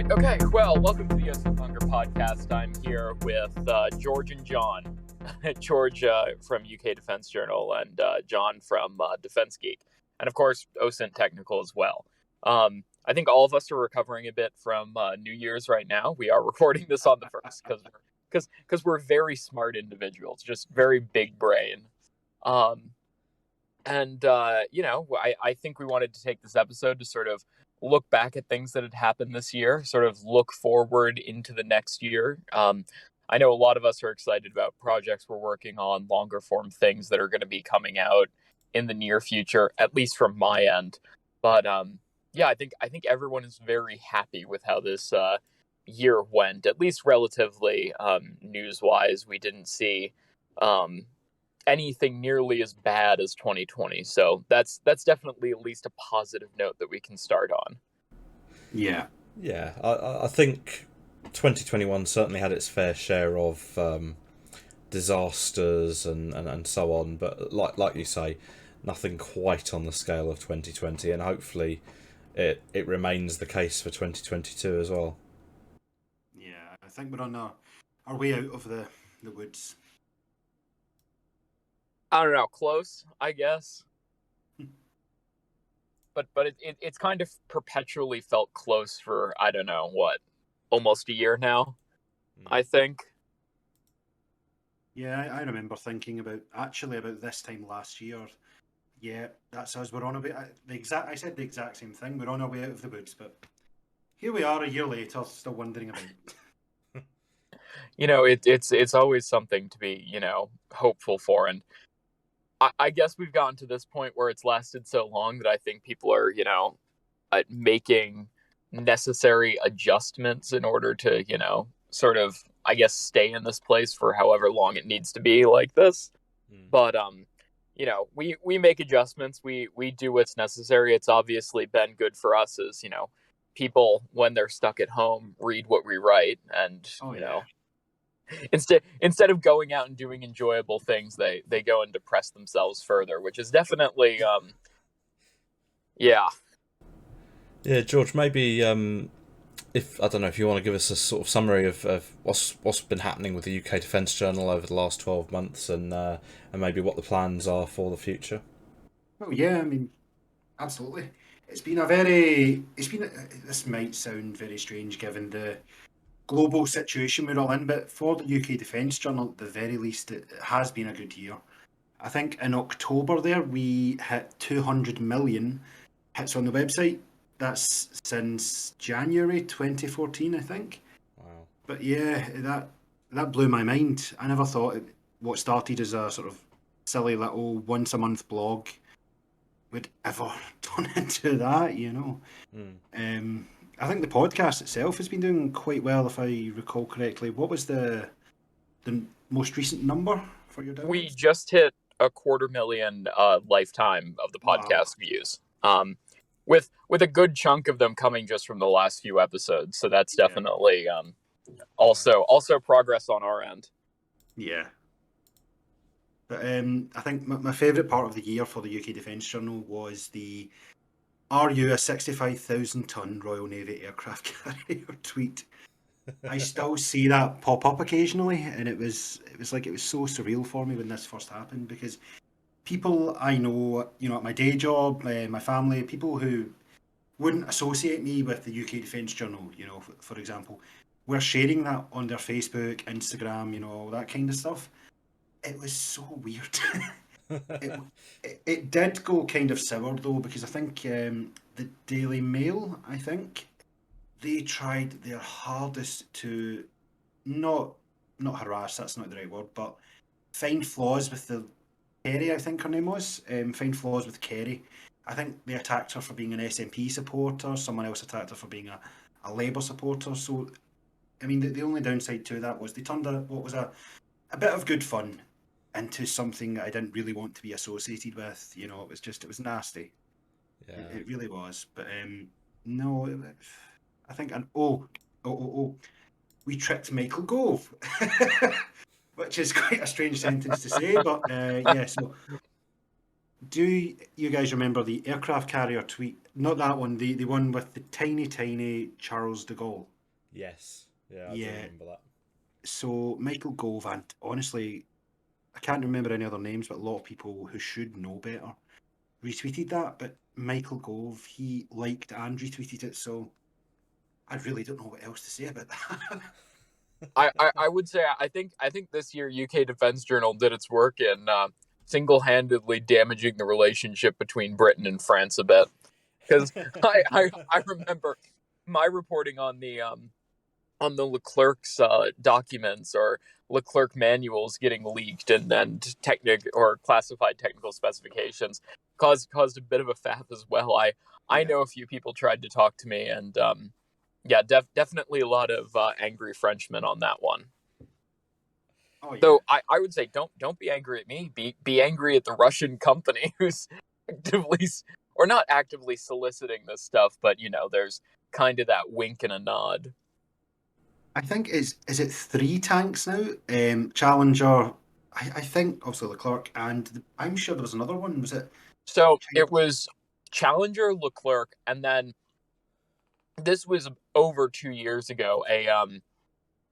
Right, okay, well, welcome to the Osinttechnical podcast. I'm here with George and John. George from UK Defense Journal and John from Defense Geek. And of course, Osinttechnical as well. I think all of us are recovering a bit from New Year's right now. We are recording this on the 1st because we're very smart individuals, just very big brain. I think we wanted to take this episode to sort of look back at things that had happened this year, sort of look forward into the next year. I know a lot of us are excited about projects we're working on, longer form things that are going to be coming out in the near future, at least from my end. But I think everyone is very happy with how this year went, at least relatively news-wise. We didn't see anything nearly as bad as 2020, so that's definitely at least a positive note that we can start on. Yeah, I think 2021 certainly had its fair share of disasters and so on, but like you say, nothing quite on the scale of 2020, and hopefully it remains the case for 2022 as well. Yeah, I think we're on our way out of the woods. I don't know, close, I guess. But it's kind of perpetually felt close for, I don't know, almost a year now, I think. Yeah, I remember thinking about this time last year. Yeah, that's us. We're on our way. I said the exact same thing. We're on our way out of the woods, but here we are a year later, still wondering about. It's always something to be, hopeful for, and I guess we've gotten to this point where it's lasted so long that I think people are, making necessary adjustments in order to, sort of, I guess, stay in this place for however long it needs to be like this. But, we make adjustments. We do what's necessary. It's obviously been good for us as, people, when they're stuck at home, read what we write and, Instead of going out and doing enjoyable things, they go and depress themselves further, which is definitely Yeah, George, maybe if I don't know if you want to give us a sort of summary of what's been happening with the UK Defence Journal over the last 12 months and maybe what the plans are for the future. Well, yeah, I mean, absolutely. This might sound very strange given the global situation we're all in, but for the UK Defence Journal, at the very least, it has been a good year. I think in October there, we hit 200 million hits on the website. That's since January 2014, I think. Wow. But yeah, that blew my mind. I never thought what started as a sort of silly little once-a-month blog would ever turn into that, I think the podcast itself has been doing quite well, if I recall correctly. What was the most recent number for your downloads? We just hit 250,000 lifetime of the podcast views. With a good chunk of them coming just from the last few episodes. So that's definitely also progress on our end. Yeah. But I think my favourite part of the year for the UK Defence Journal was the "Are you a 65,000-ton Royal Navy aircraft carrier?" tweet. I still see that pop up occasionally, and it was so surreal for me when this first happened, because people I know, at my day job, my family, people who wouldn't associate me with the UK Defence Journal, for example, were sharing that on their Facebook, Instagram, all that kind of stuff. It was so weird. It did go kind of sour though, because I think the Daily Mail, they tried their hardest to not harass, that's not the right word, but find flaws with the Kerry, I think her name was, find flaws with Kerry. I think they attacked her for being an SNP supporter, someone else attacked her for being a Labour supporter. So, I mean, the only downside to that was they turned what was a bit of good fun into something I didn't really want to be associated with. It was nasty. Yeah. It really was. But no, I think, we tricked Michael Gove, which is quite a strange sentence to say, but yeah. So, do you guys remember the aircraft carrier tweet? Not that one, the one with the tiny Charles de Gaulle. Yes. Yeah, I do Yeah. remember that. So Michael Gove, and honestly, I can't remember any other names, but a lot of people who should know better retweeted that. But Michael Gove, he liked and retweeted it, so I really don't know what else to say about that. I would say I think this year UK Defense Journal did its work in single-handedly damaging the relationship between Britain and France a bit, because I remember my reporting on the Leclerc's documents or Leclerc manuals getting leaked and classified technical specifications caused a bit of a faff as well. I Yeah. know a few people tried to talk to me, and yeah, definitely a lot of angry Frenchmen on that one. Oh yeah. So I would say don't be angry at me. Be angry at the Russian company who's actively or not actively soliciting this stuff, but there's kind of that wink and a nod. I think is it three tanks now? Challenger. I think obviously Leclerc, and I'm sure there was another one. Was it So it Chinese? was Challenger, Leclerc, and then this was over 2 years ago. A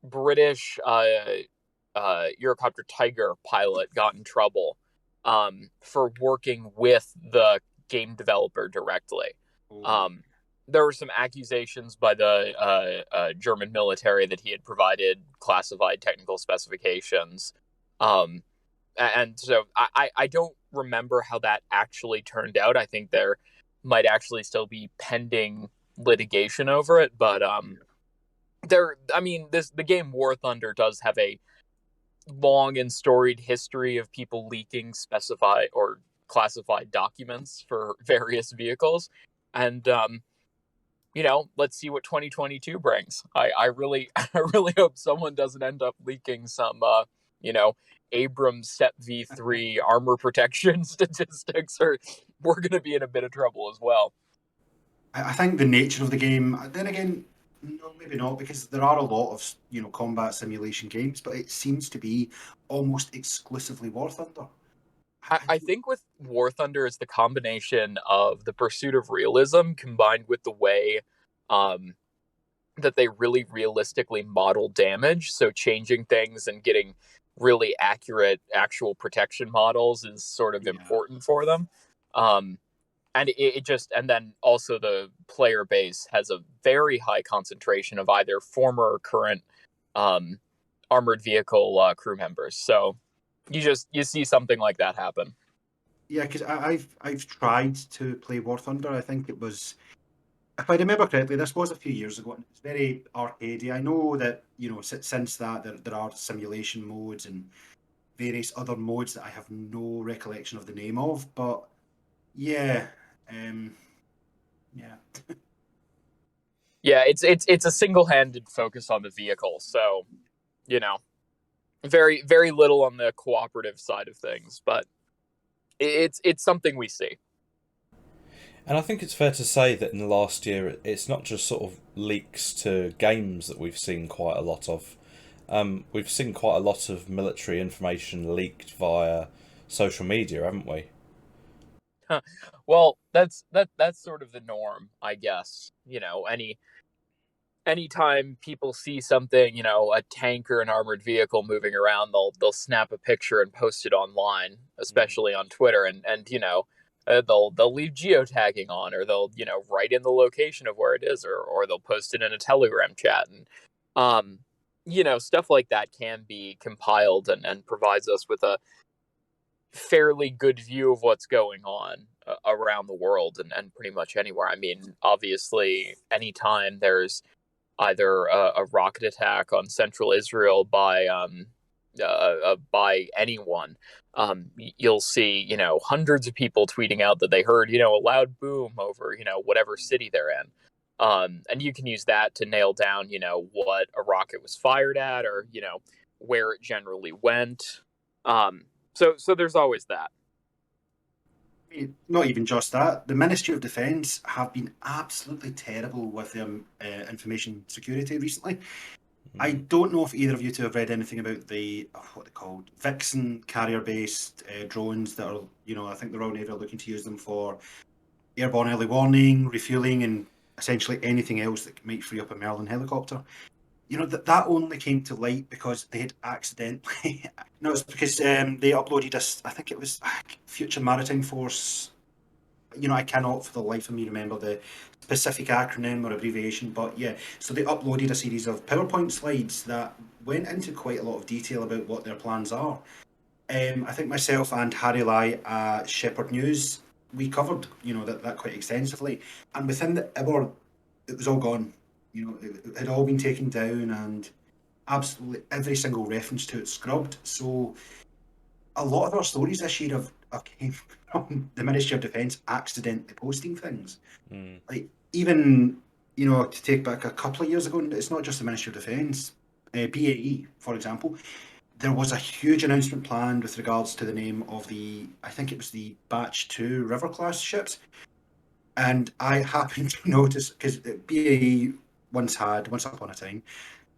British Eurocopter Tiger pilot got in trouble for working with the game developer directly. Oh, Um, there were some accusations by the German military that he had provided classified technical specifications. Um, and so I don't remember how that actually turned out. I think there might actually still be pending litigation over it, but yeah. I mean, the game War Thunder does have a long and storied history of people leaking specified or classified documents for various vehicles, and let's see what 2022 brings. I really I really hope someone doesn't end up leaking some you know Abrams Set V3 armor protection statistics, or we're gonna be in a bit of trouble as well. I think the nature of the game. Then again, no, maybe not, because there are a lot of combat simulation games, but it seems to be almost exclusively War Thunder. I, I I don't. think with War Thunder is the combination of the pursuit of realism combined with the way um, that they really realistically model damage. So changing things and getting really accurate actual protection models is sort of Yeah, important for them. Um, and it just and then also the player base has a very high concentration of either former or current um, armored vehicle crew members. So you see something like that happen. yeah, because I've tried to play War Thunder. I think it was, if I remember correctly, this was a few years ago, and it's very arcadey. I know that since that there are simulation modes and various other modes that I have no recollection of the name of, but yeah, um, yeah, Yeah, it's a single-handed focus on the vehicle, so you know, very little on the cooperative side of things, but it's something we see. And I think it's fair to say that in the last year, it's not just sort of leaks to games that we've seen quite a lot of. We've seen quite a lot of military information leaked via social media, haven't we? Well, that's sort of the norm, I guess. Anytime people see something, a tank or an armored vehicle moving around, they'll snap a picture and post it online, Mm. especially on Twitter, and they'll leave geotagging on, or they'll write in the location of where it is, or they'll post it in a Telegram chat, and um stuff like that can be compiled and provides us with a fairly good view of what's going on around the world and pretty much anywhere. I mean, obviously, anytime there's either a rocket attack on central Israel by anyone, you'll see hundreds of people tweeting out that they heard a loud boom over whatever city they're in, and you can use that to nail down what a rocket was fired at, or where it generally went. So there's always that. not even just that. The Ministry of Defence have been absolutely terrible with their information security recently. I Mm. don't know if either of you two have read anything about the what they called Vixen carrier-based drones that are, I think the Royal Navy are looking to use them for airborne early warning, refueling, and essentially anything else that might free up a Merlin helicopter. That only came to light because they had accidentally. No, it's because they uploaded us. I think it was Future Maritime Force. I cannot for the life of me remember the specific acronym or abbreviation, but yeah. So they uploaded a series of PowerPoint slides that went into quite a lot of detail about what their plans are. I think myself and Harry Lai at Shepherd News, we covered that quite extensively, and within the hour, it was all gone. It had all been taken down, and absolutely every single reference to it scrubbed. So a lot of our stories this year have came from the Ministry of Defence accidentally posting things. Mm. Like even to take back a couple of years ago, it's not just the Ministry of Defence. BAE, for example, there was a huge announcement planned with regards to the name of I think it was the Batch 2 River class ships. And I happened to notice, because BAE once upon a time,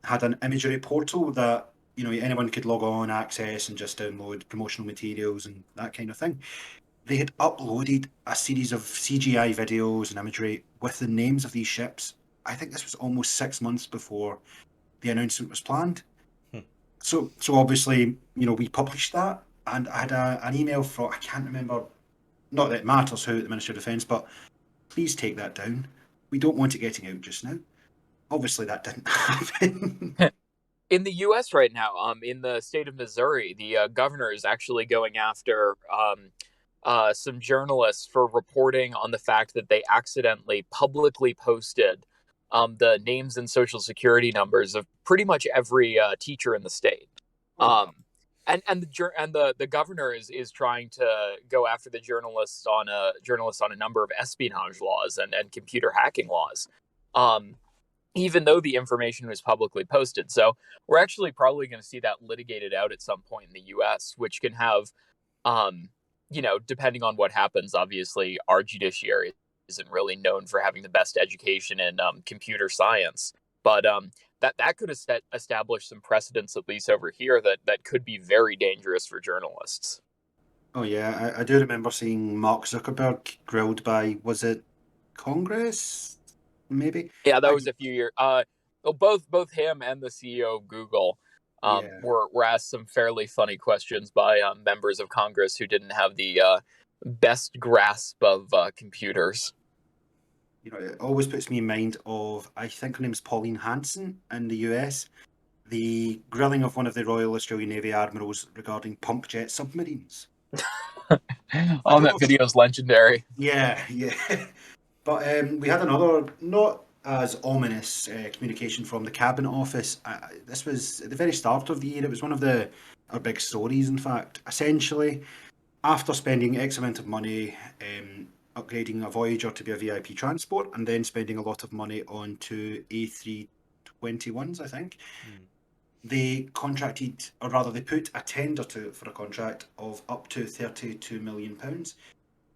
had an imagery portal that anyone could log on, access, and just download promotional materials and that kind of thing. They had uploaded a series of CGI videos and imagery with the names of these ships. I think this was almost 6 months before the announcement was planned. Hmm. So obviously, we published that, and I had an email from, I can't remember, not that it matters who at the Ministry of Defence, but please take that down. We don't want it getting out just now. Obviously, that didn't happen. In the U.S. right now, in the state of Missouri, the governor is actually going after some journalists for reporting on the fact that they accidentally publicly posted the names and social security numbers of pretty much every teacher in the state. Oh, wow. The governor is trying to go after the journalists on a number of espionage laws and computer hacking laws. Even though the information was publicly posted. So we're actually probably going to see that litigated out at some point in the US, which can have, depending on what happens, obviously, our judiciary isn't really known for having the best education in computer science. But that could establish some precedents, at least over here, that could be very dangerous for journalists. Oh, yeah. I do remember seeing Mark Zuckerberg grilled by, was it Congress? Maybe? Yeah, that I, was a few years. Well, both him and the CEO of Google yeah. were asked some fairly funny questions by members of Congress who didn't have the best grasp of computers. It always puts me in mind of, I think her name's Pauline Hanson in the US, the grilling of one of the Royal Australian Navy admirals regarding pump jet submarines. I Oh, don't know that if video is legendary. yeah, yeah. But we had another not as ominous communication from the Cabinet Office. This was at the very start of the year. It was one of our big stories, in fact. Essentially, after spending X amount of money upgrading a Voyager to be a VIP transport, and then spending a lot of money on two A321s, I think, they contracted, or rather, they put a tender for a contract of up to £32 million.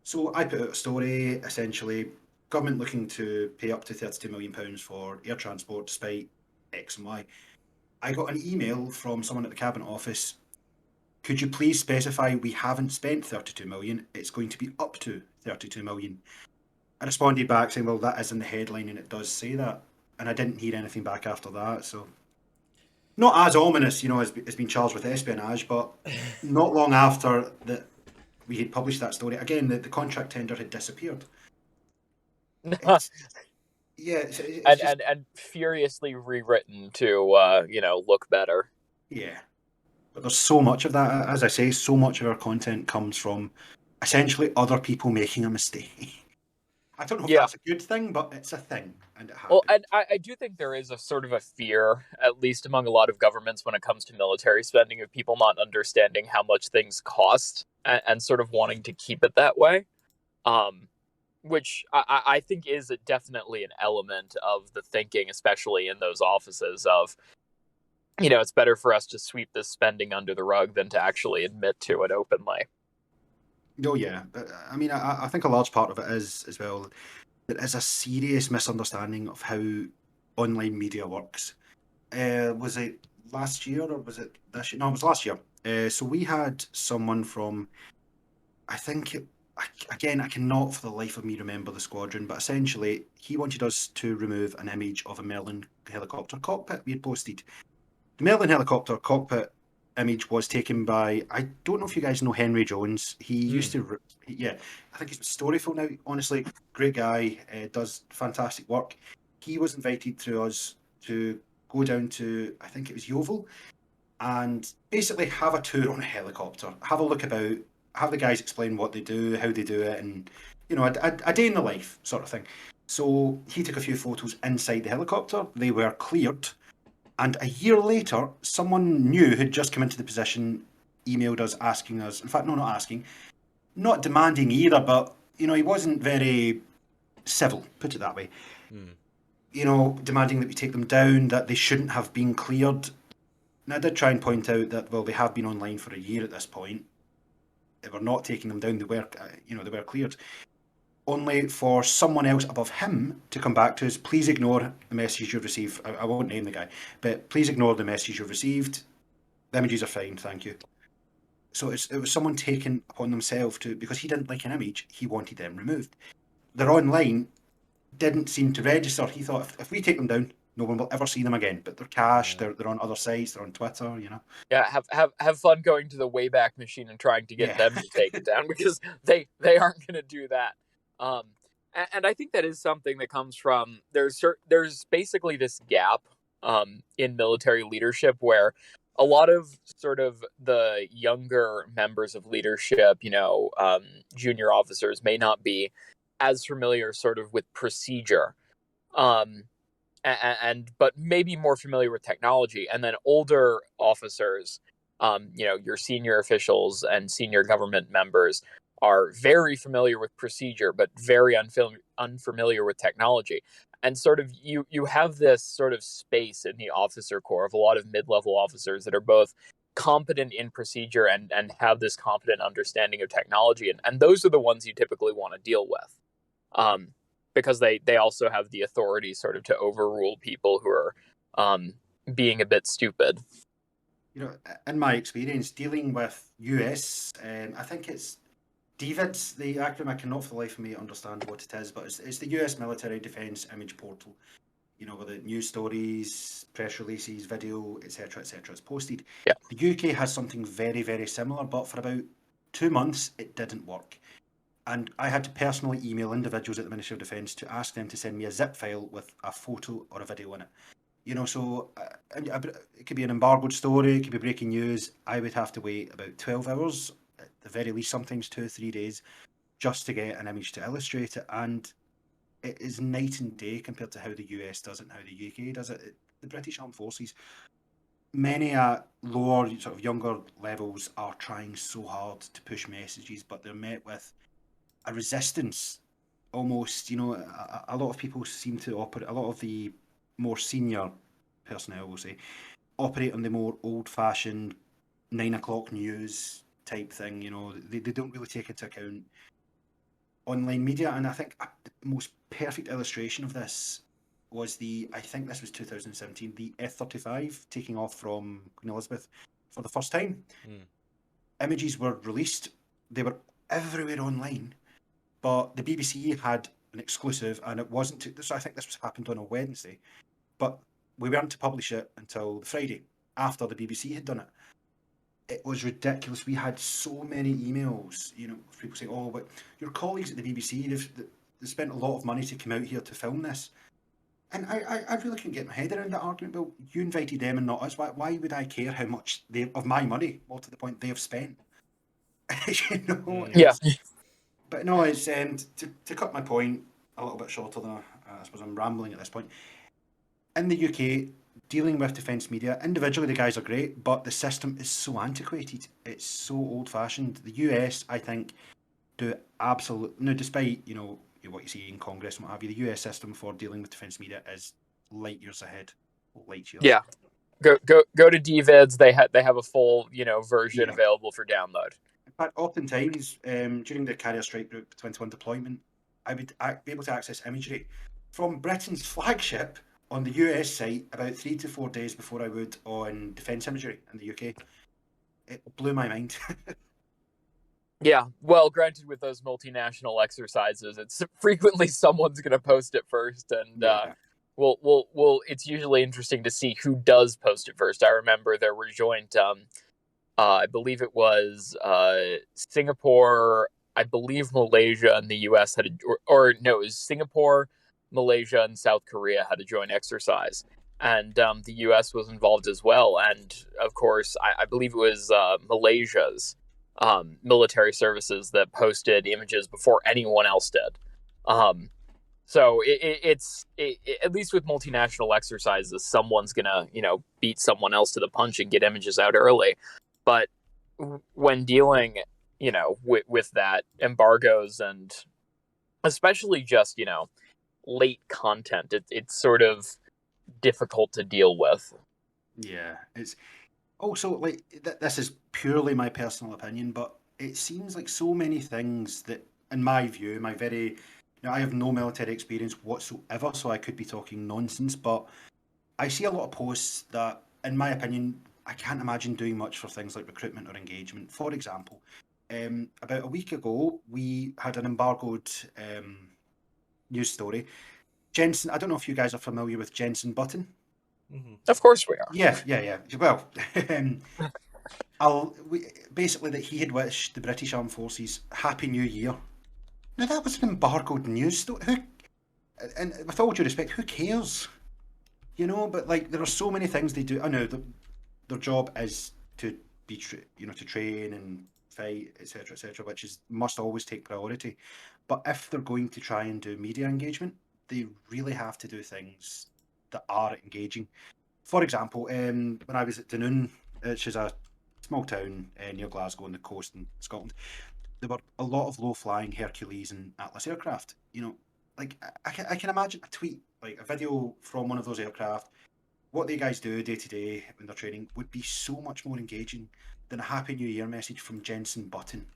So I put out a story, essentially, government looking to pay up to £32 million for air transport despite X and Y. I got an email from someone at the Cabinet Office. Could you please specify we haven't spent 32 million, it's going to be up to 32 million? I responded back saying, well, that is in the headline and it does say that. And I didn't hear anything back after that, so not as ominous, as being charged with espionage, but not long after that we had published that story, again, the contract tender had disappeared. It's yeah, it's and, just and furiously rewritten to look better. yeah. But there's so much of that. As I say, so much of our content comes from essentially other people making a mistake. I don't know if Yeah. that's a good thing, but it's a thing, and it Well, happens. and I do think there is a sort of a fear, at least among a lot of governments, when it comes to military spending, of people not understanding how much things cost and sort of wanting to keep it that way. Um, which I think is definitely an element of the thinking, especially in those offices of, it's better for us to sweep this spending under the rug than to actually admit to it openly. Oh yeah, I mean, I think a large part of it is as well. There is a serious misunderstanding of how online media works. Was it last year or was it this year? No, it was last year. So we had someone from, I think again, I cannot for the life of me remember the squadron, but essentially he wanted us to remove an image of a Merlin helicopter cockpit we had posted. The Merlin helicopter cockpit image was taken by, I don't know if you guys know Henry Jones. He used to, yeah, I think he's with Storyful now. Honestly, great guy, does fantastic work. He was invited through us to go down to, I think it was Yeovil, and basically have a tour on a helicopter, have a look about, have the guys explain what they do, how they do it, and a day in the life sort of thing. So he took a few photos inside the helicopter. They were cleared, and a year later, someone new who'd just come into the position emailed us asking us. In fact, no, not asking, not demanding either, but he wasn't very civil. Put it that way. Demanding that we take them down, that they shouldn't have been cleared. And I did try and point out that, well, they have been online for a year at this point. They were not taking them down. They were cleared. Only for someone else above him to come back to us, please ignore the message you've received. I won't name the guy, but please ignore the message you've received. The images are fine, thank you. So it was someone taking upon themselves to, because he didn't like an image, he wanted them removed. They're online, didn't seem to register. He thought, if we take them down, no one will ever see them again. But they're cached. They're on other sites. They're on Twitter. Yeah, have fun going to the Wayback Machine and trying to get them to take it down, because they aren't going to do that. And I think that is something that comes from there's basically this gap in military leadership where a lot of sort of the younger members of leadership, junior officers, may not be as familiar sort of with procedure. But maybe more familiar with technology, and then older officers, your senior officials and senior government members are very familiar with procedure, but very unfamiliar with technology. And sort of you have this sort of space in the officer corps of a lot of mid-level officers that are both competent in procedure and have this competent understanding of technology, and those are the ones you typically want to deal with. Because they also have the authority sort of to overrule people who are being a bit stupid. In my experience dealing with US, I think it's DVIDs, the acronym. I cannot for the life of me understand what it is, but it's the US Military Defence Image Portal. Where the news stories, press releases, video, etc., is posted. Yeah. The UK has something very, very similar, but for about 2 months it didn't work. And I had to personally email individuals at the Ministry of Defence to ask them to send me a zip file with a photo or a video in it. So it could be an embargoed story, it could be breaking news. I would have to wait about 12 hours, at the very least, sometimes 2 or 3 days, just to get an image to illustrate it. And it is night and day compared to how the US does it and how the UK does it. The British Armed Forces, many at lower, sort of younger levels, are trying so hard to push messages, but they're met with a resistance almost. A lot of people seem to operate, a lot of the more senior personnel will say, operate on the more old-fashioned 9 o'clock news type thing. They don't really take into account online media. And I think the most perfect illustration of this was I think this was 2017, the F-35 taking off from Queen Elizabeth for the first time. Images were released. They were everywhere online. But the BBC had an exclusive, and it wasn't. I think this happened on a Wednesday, but we weren't to publish it until the Friday after the BBC had done it. It was ridiculous. We had so many emails, people saying, "Oh, but your colleagues at the BBC, they've spent a lot of money to come out here to film this," and I really couldn't get my head around that argument. Well, you invited them and not us. Why would I care how much of my money, more to the point, they have spent? Yeah. But no, it's to cut my point a little bit shorter than I suppose I'm rambling at this point. In the UK, dealing with defence media, individually the guys are great, but the system is so antiquated. It's so old-fashioned. The US, I think, do absolutely... No, despite, what you see in Congress and what have you, the US system for dealing with defence media is light years ahead. Light years. Yeah. Go to DVIDs. They have a full, version available for download. In fact, oftentimes, during the Carrier Strike Group 21 deployment, I would be able to access imagery from Britain's flagship on the US site about 3 to 4 days before I would on defence imagery in the UK. It blew my mind. Yeah, well, granted, with those multinational exercises, it's frequently someone's going to post it first, and Yeah. It's usually interesting to see who does post it first. I remember there were joint, I believe it was Singapore, I believe Malaysia and the U.S. had or no, it was Singapore, Malaysia, and South Korea had a joint exercise, and the U.S. was involved as well, and of course, I believe it was Malaysia's military services that posted images before anyone else did. Um, so at least with multinational exercises, someone's gonna beat someone else to the punch and get images out early. But when dealing with that embargoes and especially just late content, it's sort of difficult to deal with. Yeah, it's also like this is purely my personal opinion, but it seems like so many things that, in my view, my very, I have no military experience whatsoever, so I could be talking nonsense, but I see a lot of posts that, in my opinion, I can't imagine doing much for things like recruitment or engagement. For example, about a week ago, we had an embargoed news story. Jensen, I don't know if you guys are familiar with Jensen Button. Of course we are. Yeah. Well, basically that he had wished the British Armed Forces Happy New Year. Now that was an embargoed news story. And with all due respect, who cares? But like there are so many things they do. I know their job is to be, to train and fight, etc., which must always take priority. But if they're going to try and do media engagement, they really have to do things that are engaging. For example, when I was at Dunoon, which is a small town near Glasgow on the coast in Scotland, there were a lot of low-flying Hercules and Atlas aircraft. Like I can imagine a tweet, like a video from one of those aircraft. What they guys do day to day when they're training would be so much more engaging than a Happy New Year message from Jensen Button.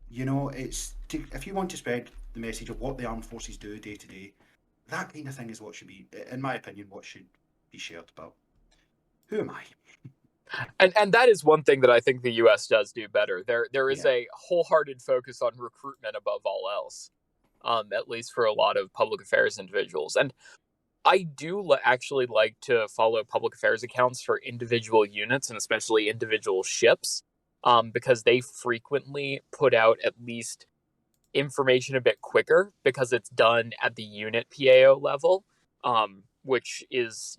If you want to spread the message of what the armed forces do day to day, that kind of thing is what should be, in my opinion, what should be shared. But who am I? And that is one thing that I think the U.S. does do better. There is Yeah, a wholehearted focus on recruitment above all else, at least for a lot of public affairs individuals. And I do actually like to follow public affairs accounts for individual units and especially individual ships, because they frequently put out at least information a bit quicker because it's done at the unit PAO level, which is,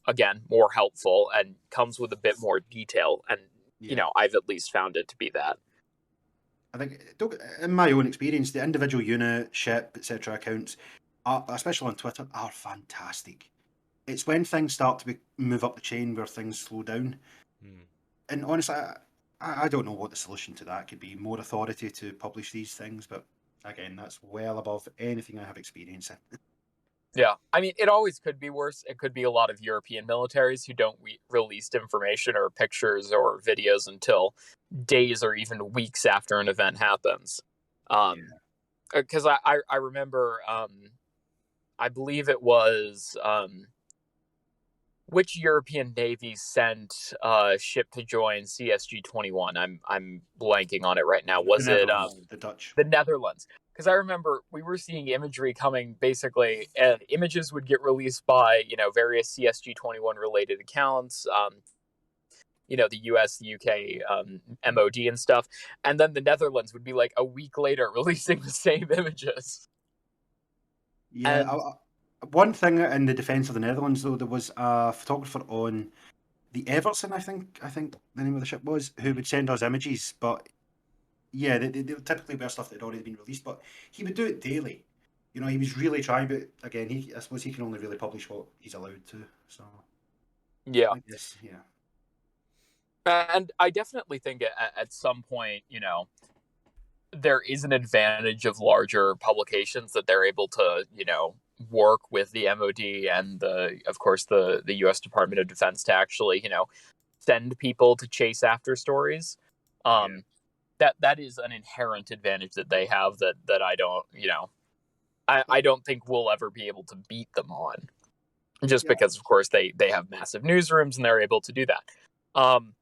again, more helpful and comes with a bit more detail. And, yeah. I've at least found it to be that. I think, in my own experience, the individual unit, ship, etc. accounts, especially on Twitter, are fantastic. It's when things start to move up the chain where things slow down. And honestly, I don't know what the solution to that could be. More authority to publish these things, but again, that's well above anything I have experience in. Yeah, I mean, it always could be worse. It could be a lot of European militaries who don't release information or pictures or videos until days or even weeks after an event happens. Yeah. Because I remember, I believe it was which European navy sent a ship to join CSG-21. I'm blanking on it right now. The Was it Netherlands, the Dutch. the Netherlands? Because I remember we were seeing imagery coming. Basically, images would get released by various CSG-21 related accounts. The US, the UK, MOD and stuff, and then the Netherlands would be like a week later releasing the same images. Yeah, And one thing in the defence of the Netherlands, though, there was a photographer on the Everson, I think the name of the ship was, who would send us images. But yeah, they typically were stuff that had already been released, but he would do it daily. He was really trying, but again, I suppose he can only really publish what he's allowed to. So yeah, I guess, yeah, and I definitely think at some point, there is an advantage of larger publications that they're able to, work with the MOD and of course, the U.S. Department of Defense to actually, send people to chase after stories. yeah, That is an inherent advantage that they have that I don't, I don't think we'll ever be able to beat them on, just yeah. because, of course, they have massive newsrooms and they're able to do that. Um,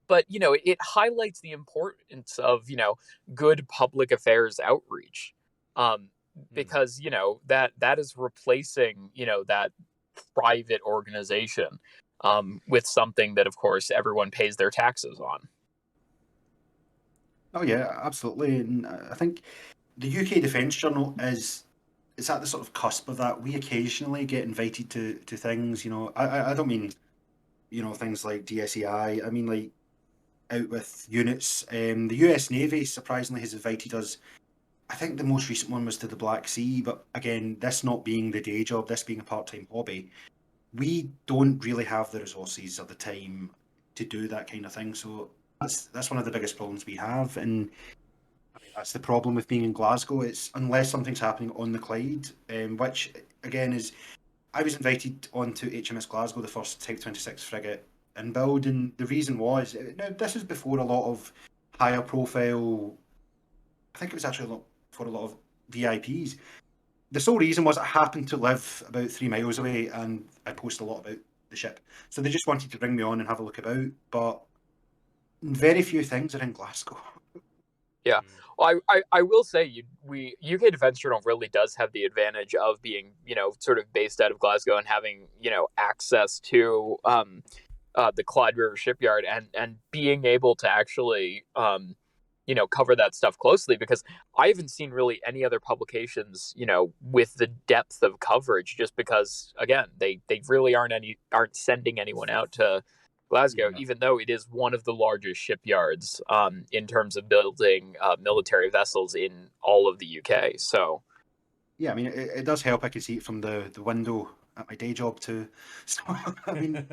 but it highlights the importance of good public affairs outreach, um, because that is replacing that private organization, with something that, of course, everyone pays their taxes on. Oh yeah, absolutely. And I think the UK Defence Journal it's at the sort of cusp of that. We occasionally get invited to things. I don't mean things like DSEI. I mean like out with units. The US Navy surprisingly has invited us. I think the most recent one was to the Black Sea, but again, this not being the day job, this being a part-time hobby, we don't really have the resources or the time to do that kind of thing. So that's one of the biggest problems we have, and I mean, that's the problem with being in Glasgow. It's unless something's happening on the Clyde, which again is, I was invited onto HMS Glasgow, the first Type 26 frigate in build, and the reason was, now this is before a lot of higher profile, I think it was actually for a lot of VIPs. The sole reason was I happened to live about 3 miles away and I post a lot about the ship. So they just wanted to bring me on and have a look about, but very few things are in Glasgow. Yeah. Well, I will say UK Defence Journal really does have the advantage of being, sort of based out of Glasgow and having, access to the Clyde River shipyard, and being able to actually cover that stuff closely, because I haven't seen really any other publications, with the depth of coverage, just because again, they really aren't sending anyone out to Glasgow, Yeah. even though it is one of the largest shipyards, in terms of building military vessels in all of the UK. So Yeah, I mean, it does help. I can see it from the window at my day job too. So, I mean,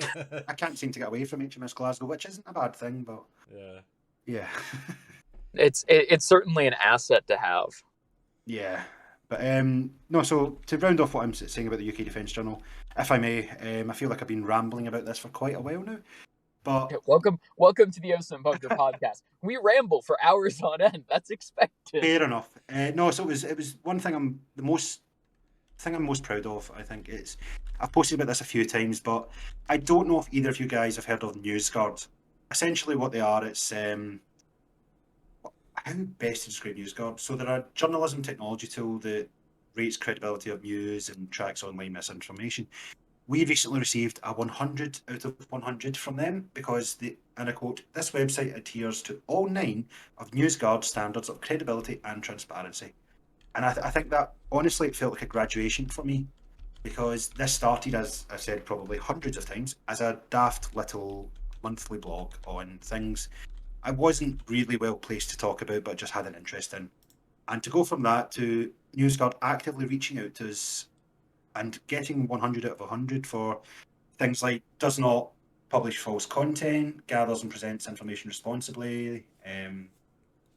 I can't seem to get away from HMS Glasgow, which isn't a bad thing, but Yeah. yeah. it's certainly an asset to have. Yeah. But no, so to round off what I'm saying about the UK Defence Journal, if I may, I feel like I've been rambling about this for quite a while now, but Welcome to the Osinttechnical podcast. We ramble for hours on end. That's expected. fair enough. No, so it was one thing I'm most proud of. I think it's, I've posted about this a few times, but I don't know if either of you guys have heard of NewsGuard. Essentially, what they are, it's how best to describe NewsGuard. So they're a journalism technology tool that rates credibility of news and tracks online misinformation. We recently received a 100 out of 100 from them because and I quote, this website adheres to all 9 of NewsGuard's standards of credibility and transparency. And I think that honestly, it felt like a graduation for me, because this started, as I said probably hundreds of times, as a daft little monthly blog on things I wasn't really well placed to talk about, but just had an interest in. And to go from that to NewsGuard actively reaching out to us and getting 100 out of 100 for things like does not publish false content, gathers and presents information responsibly,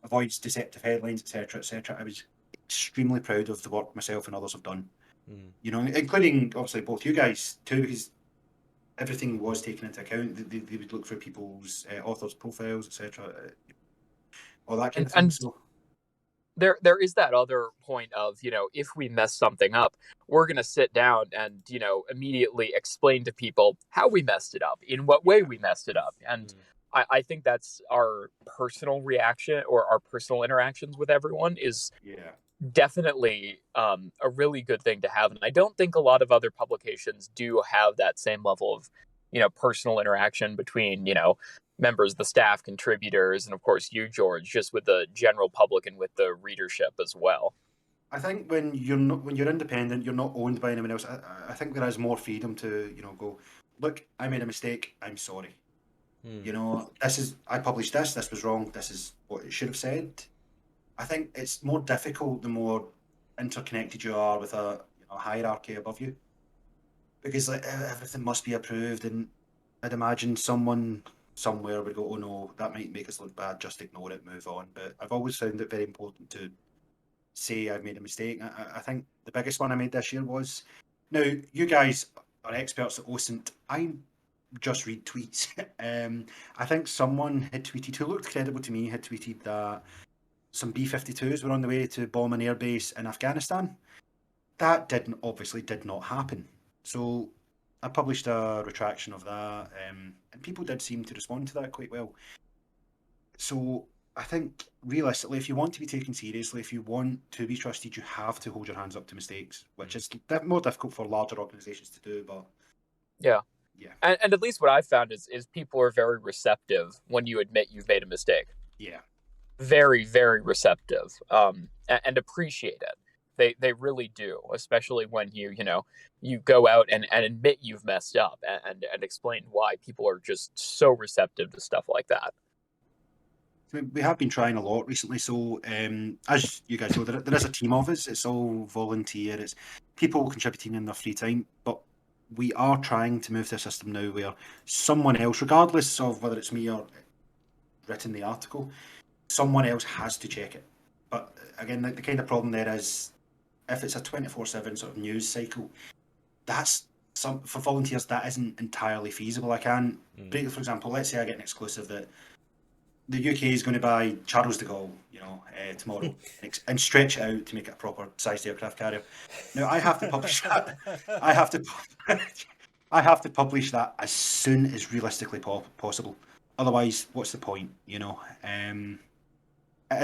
avoids deceptive headlines, etc., etc. I was extremely proud of the work myself and others have done. Including obviously both you guys too, because everything was taken into account. They would look for people's authors' profiles, etc., all that kind And of thing. So there is that other point of, if we mess something up, we're going to sit down and, immediately explain to people how we messed it up, in what way we messed it up. And I think that's our personal reaction, or our personal interactions with everyone, is yeah, definitely a really good thing to have. And I don't think a lot of other publications do have that same level of, personal interaction between, members of the staff, contributors, and of course you, George, just with the general public and with the readership as well. I think when you're independent, you're not owned by anyone else. I think there is more freedom to go, look, I made a mistake. I'm sorry. I published this. This was wrong. This is what it should have said. I think it's more difficult the more interconnected you are with a hierarchy above you, because like everything must be approved, and I'd imagine someone somewhere would go, oh no, that might make us look bad, just ignore it, move on. But I've always found it very important to say I've made a mistake. I think the biggest one I made this year was, now you guys are experts at Osint. I just read tweets. I think someone had tweeted, who looked credible to me, had tweeted that some B-52s were on the way to bomb an airbase in Afghanistan. That obviously did not happen. So I published a retraction of that, and people did seem to respond to that quite well. So I think realistically, if you want to be taken seriously, if you want to be trusted, you have to hold your hands up to mistakes, which is more difficult for larger organisations to do. But Yeah. yeah, And at least what I've found is people are very receptive when you admit you've made a mistake. yeah. Very, very receptive, and appreciate it. They really do, especially when you go out and admit you've messed up, and explain why. People are just so receptive to stuff like that. We have been trying a lot recently. So, as you guys know, there is a team of us. It's all volunteer. It's people contributing in their free time. But we are trying to move to a system now where someone else, regardless of whether it's me or written the article, someone else has to check it. But again, the kind of problem there is if it's a 24/7 sort of news cycle, that's for volunteers that isn't entirely feasible. I can't, for example, let's say I get an exclusive that the UK is going to buy Charles de Gaulle, tomorrow, and stretch it out to make it a proper sized aircraft carrier. Now I have to publish that. I have to, I have to publish that as soon as realistically possible. Otherwise, what's the point? It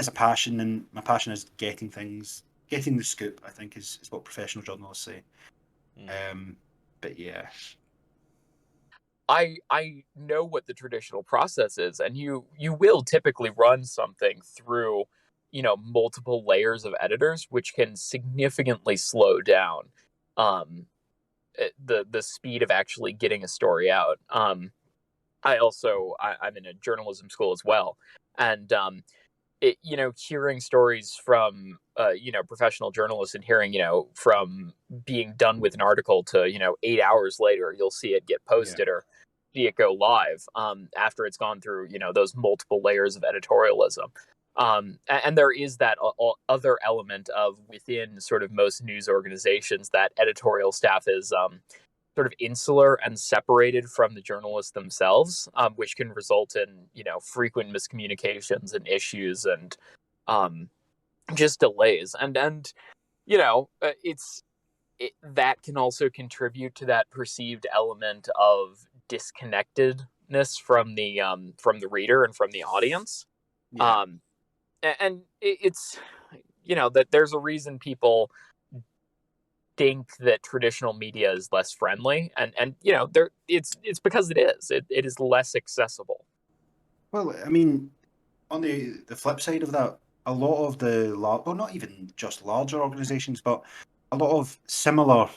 is a passion, and my passion is getting the scoop. I think is what professional journalists say. But yeah. I know what the traditional process is, and you will typically run something through, multiple layers of editors, which can significantly slow down um the speed of actually getting a story out. I'm in a journalism school as well, and hearing stories from professional journalists, and hearing from being done with an article to 8 hours later you'll see it get Yeah. posted, or see it go live after it's gone through those multiple layers of editorialism. And there is that other element of, within sort of most news organizations, that editorial staff is sort of insular and separated from the journalists themselves, which can result in frequent miscommunications and issues, and um, just delays. And that can also contribute to that perceived element of disconnectedness from the reader and from the audience. Yeah. And it's that there's a reason people think that traditional media is less friendly, and there it's because it is less accessible. Well, I mean, on the flip side of that, a lot of well, not even just larger organisations, but a lot of similar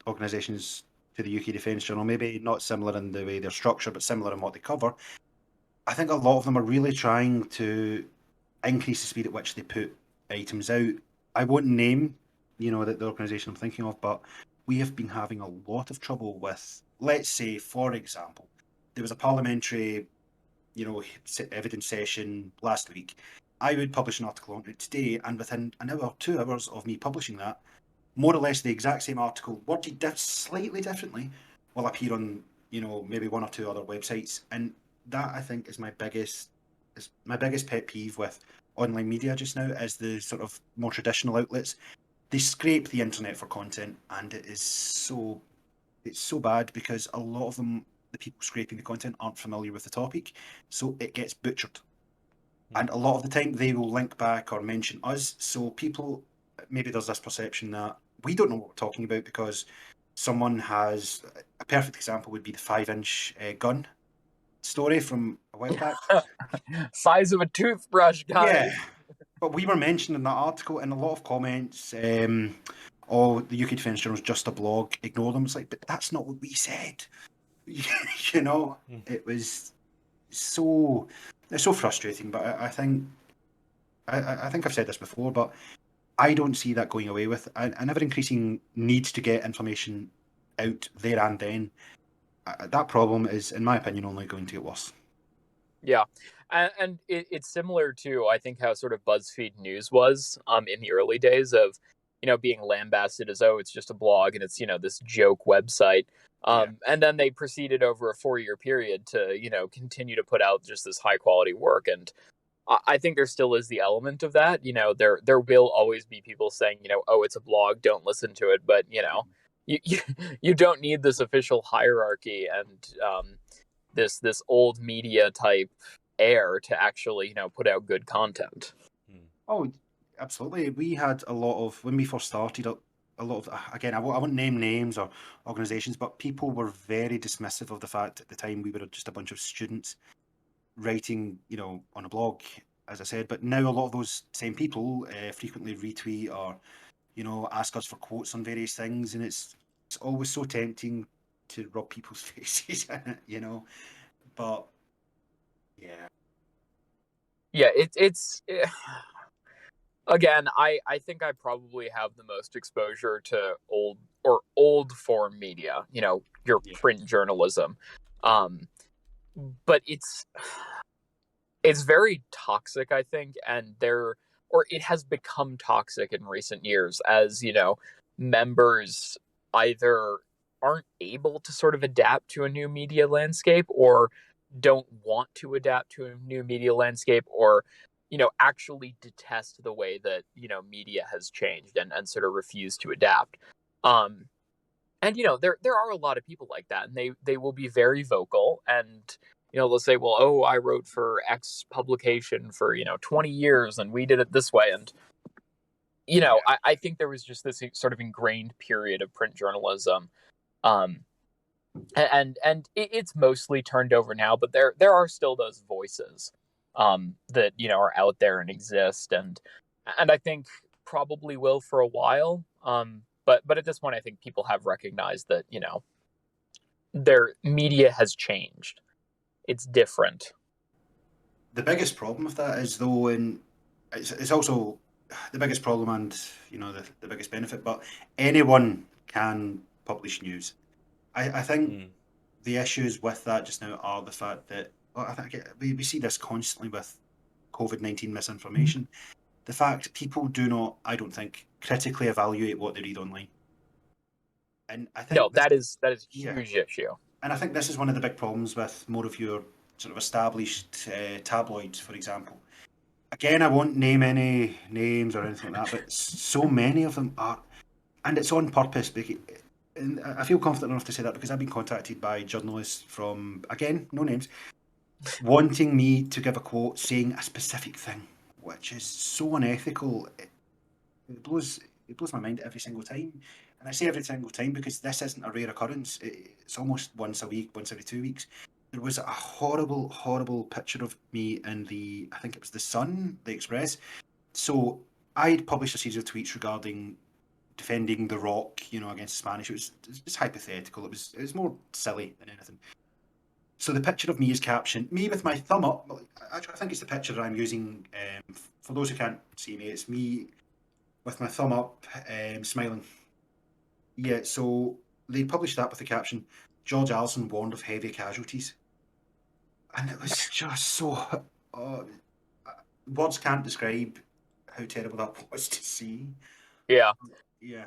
organisations to the UK Defence Journal, maybe not similar in the way they're structured, but similar in what they cover. I think a lot of them are really trying to increase the speed at which they put items out. I won't name, the organisation I'm thinking of, but we have been having a lot of trouble with, let's say, for example, there was a parliamentary, evidence session last week. I would publish an article on it today, and within an hour, 2 hours of me publishing that, more or less the exact same article, worded slightly differently, will appear on, maybe one or two other websites, and that I think is my biggest pet peeve with online media just now, is the sort of more traditional outlets. They scrape the internet for content, and it's so bad because a lot of them, the people scraping the content, aren't familiar with the topic, so it gets butchered. And a lot of the time they will link back or mention us, so people, maybe there's this perception that we don't know what we're talking about because someone has, a perfect example would be the 5-inch gun story from a while back. Size of a toothbrush, guys. Yeah, but we were mentioned in that article, and a lot of comments, oh, the UK Defence Journal is just a blog, ignore them. It's like, but that's not what we said. It was it's so frustrating. But I think I've said this before, but I don't see that going away with an ever-increasing need to get information out there and then. That problem is, in my opinion, only going to get worse. Yeah. And it's similar to, I think, how sort of BuzzFeed News was in the early days of, being lambasted as, oh, it's just a blog and it's, this joke website. And then they proceeded over a 4-year period to, continue to put out just this high quality work. And I think there still is the element of that. There will always be people saying, oh, it's a blog, don't listen to it. But, you don't need this official hierarchy and this old media type air to actually put out good content. Oh, absolutely. We had a lot of, when we first started, a lot of, again, I won't name names or organisations, but people were very dismissive of the fact at the time we were just a bunch of students writing, on a blog, as I said. But now a lot of those same people frequently retweet or, ask us for quotes on various things, and it's always so tempting to rub people's faces in it. But yeah, Yeah, it's again, I think I probably have the most exposure to old form media, your yeah, print journalism. Um, but it's very toxic, I think, and it has become toxic in recent years as, members either aren't able to sort of adapt to a new media landscape or don't want to adapt to a new media landscape or actually detest the way that media has changed and sort of refuse to adapt. And there are a lot of people like that, and they will be very vocal, and they'll say, well, oh, I wrote for X publication for 20 years and we did it this way. And yeah. I think there was just this sort of ingrained period of print journalism, um it's mostly turned over now, but there are still those voices that are out there and exist, and I think probably will for a while. But at this point, I think people have recognized that their media has changed. It's different. The biggest problem with that is though, and it's also the biggest problem and the biggest benefit. But anyone can publish news. I think the issues with that just now are the fact that, well, I think we see this constantly with COVID-19 misinformation. The fact people do not, I don't think, critically evaluate what they read online, and I No, think this, that is a yeah, huge issue. and I think this is one of the big problems with more of your sort of established tabloids, for example. Again, I won't name any names or anything like that, but so many of them are, and it's on purpose. And I feel confident enough to say that because I've been contacted by journalists from, again, no names, wanting me to give a quote saying a specific thing, which is so unethical. It blows it blows my mind every single time. And I say every single time because this isn't a rare occurrence. It's almost once a week, once every 2 weeks. There was a horrible, horrible picture of me in I think it was the Sun, the Express. So I'd published a series of tweets regarding defending The Rock, against the Spanish. It was hypothetical. It was more silly than anything. So the picture of me is captioned, me with my thumb up. Well, actually, I think it's the picture that I'm using. For those who can't see me, it's me with my thumb up, smiling. Yeah, so they published that with the caption, George Allison warned of heavy casualties. And it was just so. Uh, words can't describe how terrible that was to see. Yeah. Yeah.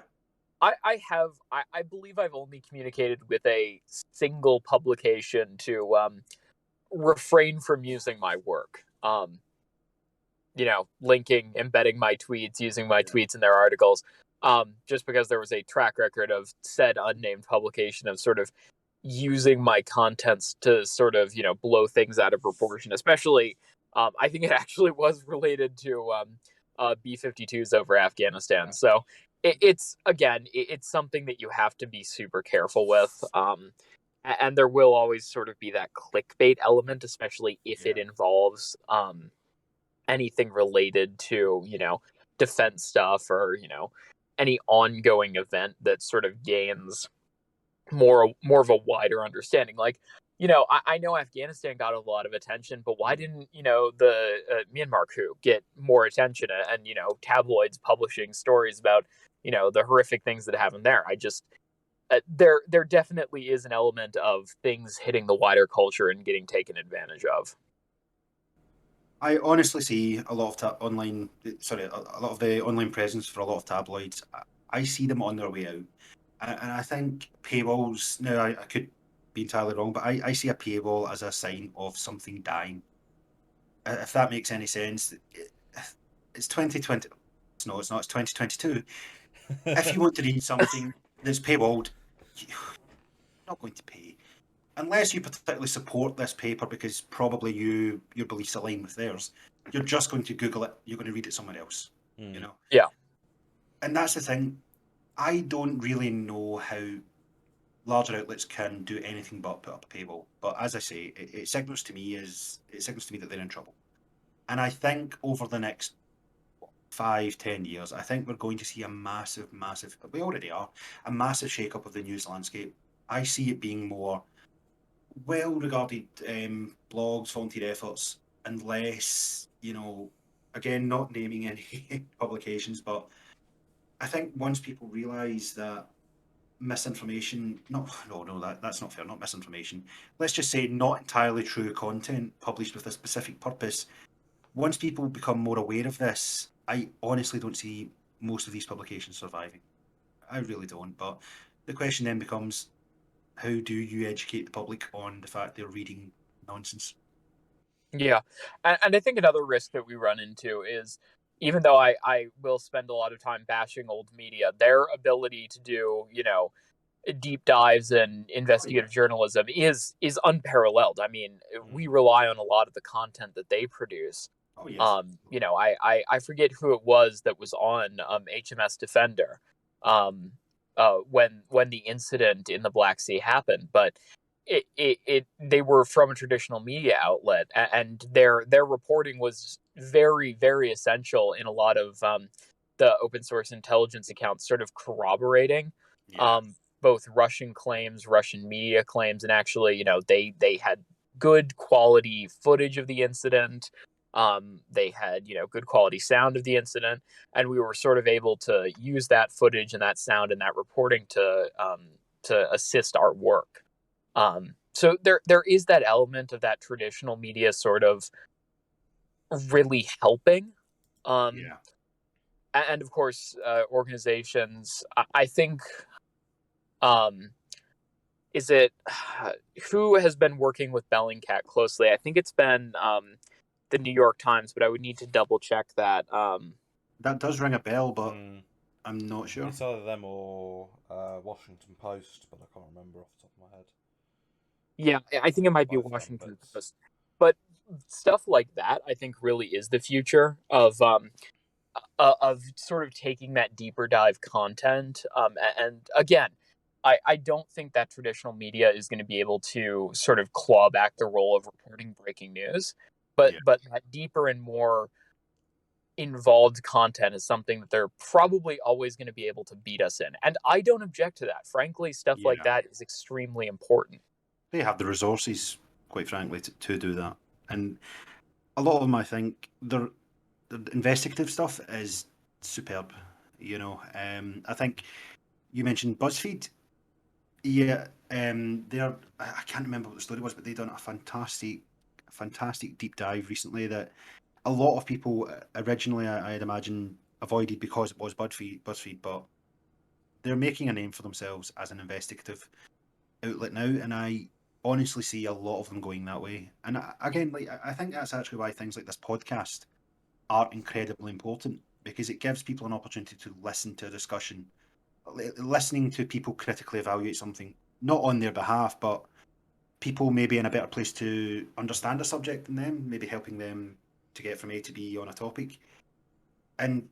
I believe I've only communicated with a single publication to refrain from using my work. Linking, embedding my tweets, using my Yeah. tweets in their articles, just because there was a track record of said unnamed publication of sort of using my contents to sort of, blow things out of proportion, especially, I think it actually was related to B-52s over Afghanistan. So it's something that you have to be super careful with. And there will always sort of be that clickbait element, especially if it Yeah. involves anything related to defense stuff or any ongoing event that sort of gains more of a wider understanding. Like I know Afghanistan got a lot of attention, but why didn't the Myanmar coup get more attention, and tabloids publishing stories about the horrific things that happened there? I just there definitely is an element of things hitting the wider culture and getting taken advantage of. I honestly see a lot of online, sorry, a lot of the online presence for a lot of tabloids. I see them on their way out. And I think paywalls, now I could be entirely wrong, but I see a paywall as a sign of something dying. If that makes any sense. It's 2020. No, it's not. It's 2022. If you want to read something that's paywalled, you're not going to pay. unless you particularly support this paper because probably your beliefs align with theirs, you're just going to Google it. You're going to read it somewhere else. You know. Yeah. And that's the thing. I don't really know how larger outlets can do anything but put up a paywall. But as I say, it signals to me that they're in trouble. And I think over the next 5-10 years, I think we're going to see a massive, we already are, a massive shake-up of the news landscape. I see it being more well-regarded blogs, volunteer efforts, and less, again, not naming any publications, but I think once people realise that misinformation, that's not fair, not misinformation. Let's just say not entirely true content published with a specific purpose. Once people become more aware of this, I honestly don't see most of these publications surviving. I really don't. But the question then becomes, how do you educate the public on the fact they're reading nonsense? Yeah. And I think another risk that we run into is, even though I will spend a lot of time bashing old media, their ability to do, deep dives and Oh yeah. investigative journalism is unparalleled. I mean, we rely on a lot of the content that they produce. Oh yes. I forget who it was that was on HMS Defender when the incident in the Black Sea happened, but they were from a traditional media outlet, and their reporting was very, very essential in a lot of the open source intelligence accounts, sort of corroborating Yeah. both Russian claims, Russian media claims, and actually, they had good quality footage of the incident. They had, good quality sound of the incident, and we were sort of able to use that footage and that sound and that reporting to assist our work. So there is that element of that traditional media sort of really helping. Um, Yeah. and of course, organizations. I think, um, is it who has been working with Bellingcat closely? I think it's been the New York Times, but I would need to double check that. That does ring a bell, but I'm not sure. It's either them or Washington Post, but I can't remember off the top of my head. Yeah, I think it might be Both Washington them, Post. But stuff like that, I think, really is the future of sort of taking that deeper dive content. And again, I don't think that traditional media is going to be able to sort of claw back the role of reporting breaking news. But Yeah. that deeper and more involved content is something that they're probably always going to be able to beat us in. And I don't object to that. Frankly, stuff like Yeah. that is extremely important. They have the resources, quite frankly, to do that. And a lot of them, I think, the investigative stuff is superb. I think you mentioned BuzzFeed. Yeah, I can't remember what the story was, but they done a fantastic deep dive recently that a lot of people originally, I'd imagine, avoided because it was BuzzFeed, but they're making a name for themselves as an investigative outlet now, and I honestly see a lot of them going that way. And again, I think that's actually why things like this podcast are incredibly important, because it gives people an opportunity to listen to a discussion, listening to people critically evaluate something, not on their behalf, but people maybe in a better place to understand a subject than them, maybe helping them to get from A to B on a topic. And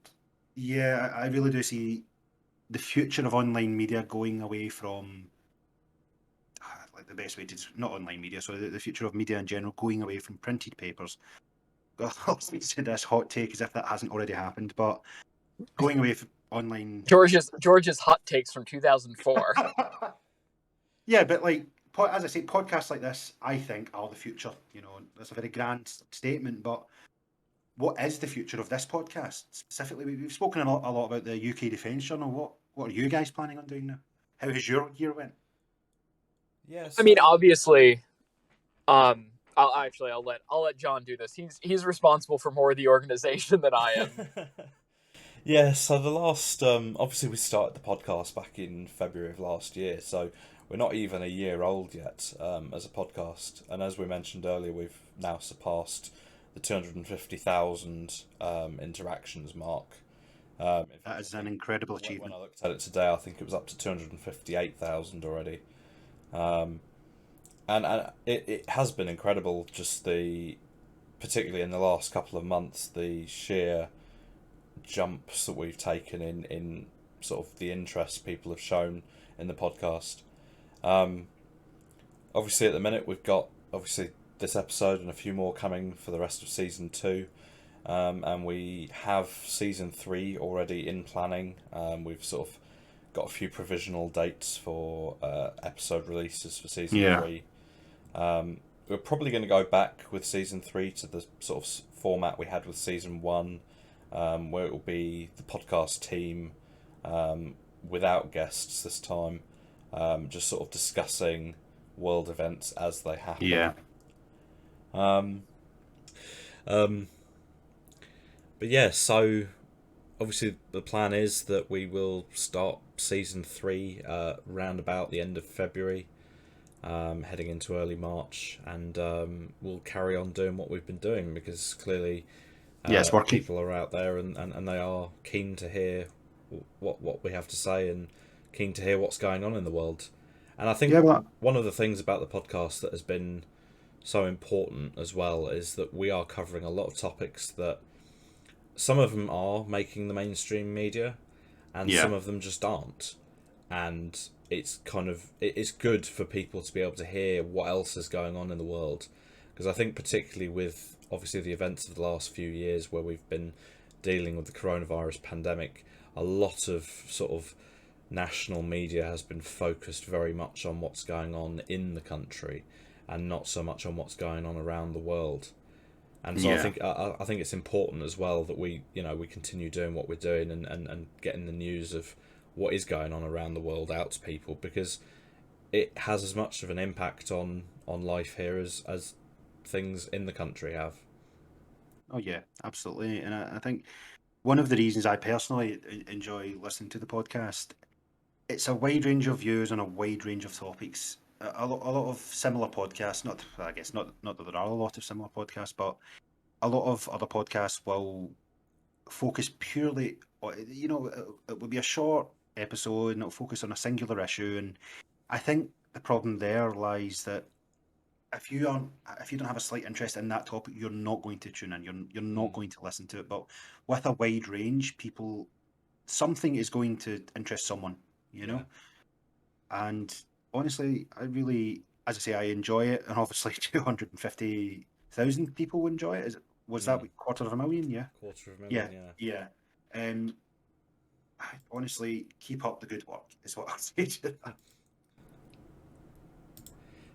yeah, I really do see the future of online media going away from, like, the best way to, not online media, so the future of media in general going away from printed papers. I'll say this hot take as if that hasn't already happened, but going away from online. George's hot takes from 2004. Yeah, but like, as I say, podcasts like this, I think, are the future. That's a very grand statement, but what is the future of this podcast specifically? We've spoken a lot about the UK Defence Journal. What are you guys planning on doing now? How has your year went? Yeah, I mean, so obviously, I'll let John do this. He's responsible for more of the organization than I am. yeah, so the last obviously we started the podcast back in February of last year, so we're not even a year old yet as a podcast, and as we mentioned earlier, we've now surpassed the 250,000 interactions mark. In fact, That is an incredible when achievement. I looked at it today, I think it was up to 258,000 already. And and it has been incredible, just particularly in the last couple of months, the sheer jumps that we've taken in sort of the interest people have shown in the podcast. Obviously, at the minute, we've got obviously this episode and a few more coming for the rest of season 2. And we have season 3 already in planning. We've sort of got a few provisional dates for episode releases for season 3. We're probably going to go back with season 3 to the sort of format we had with season 1, where it will be the podcast team without guests this time, just sort of discussing world events as they happen. Yeah. But yeah, so obviously the plan is that we will start season 3 round about the end of February, heading into early March, and we'll carry on doing what we've been doing, because clearly it's working. people are out there and they are keen to hear what we have to say, and keen to hear what's going on in the world. And I think one of the things about the podcast that has been so important as well is that we are covering a lot of topics that some of them are making the mainstream media, and some of them just aren't. And it's good for people to be able to hear what else is going on in the world, because I think particularly with obviously the events of the last few years where we've been dealing with the coronavirus pandemic, a lot of sort of national media has been focused very much on what's going on in the country and not so much on what's going on around the world. And so I think it's important as well that we continue doing what we're doing and getting the news of what is going on around the world out to people, because it has as much of an impact on life here as things in the country have. Oh yeah, absolutely. And I think one of the reasons I personally enjoy listening to the podcast, it's a wide range of views on a wide range of topics. A lot of similar podcasts, not that there are a lot of similar podcasts, but a lot of other podcasts will focus purely on, it will be a short episode and it'll focus on a singular issue. And I think the problem there lies that if you don't have a slight interest in that topic, you're not going to tune in. You're not going to listen to it. But with a wide range, something is going to interest someone, And honestly, I really, as I say, I enjoy it, and obviously 250,000 people enjoy it. Was that 250,000? Yeah. 250,000, yeah. Honestly, keep up the good work, is what I'll say to that.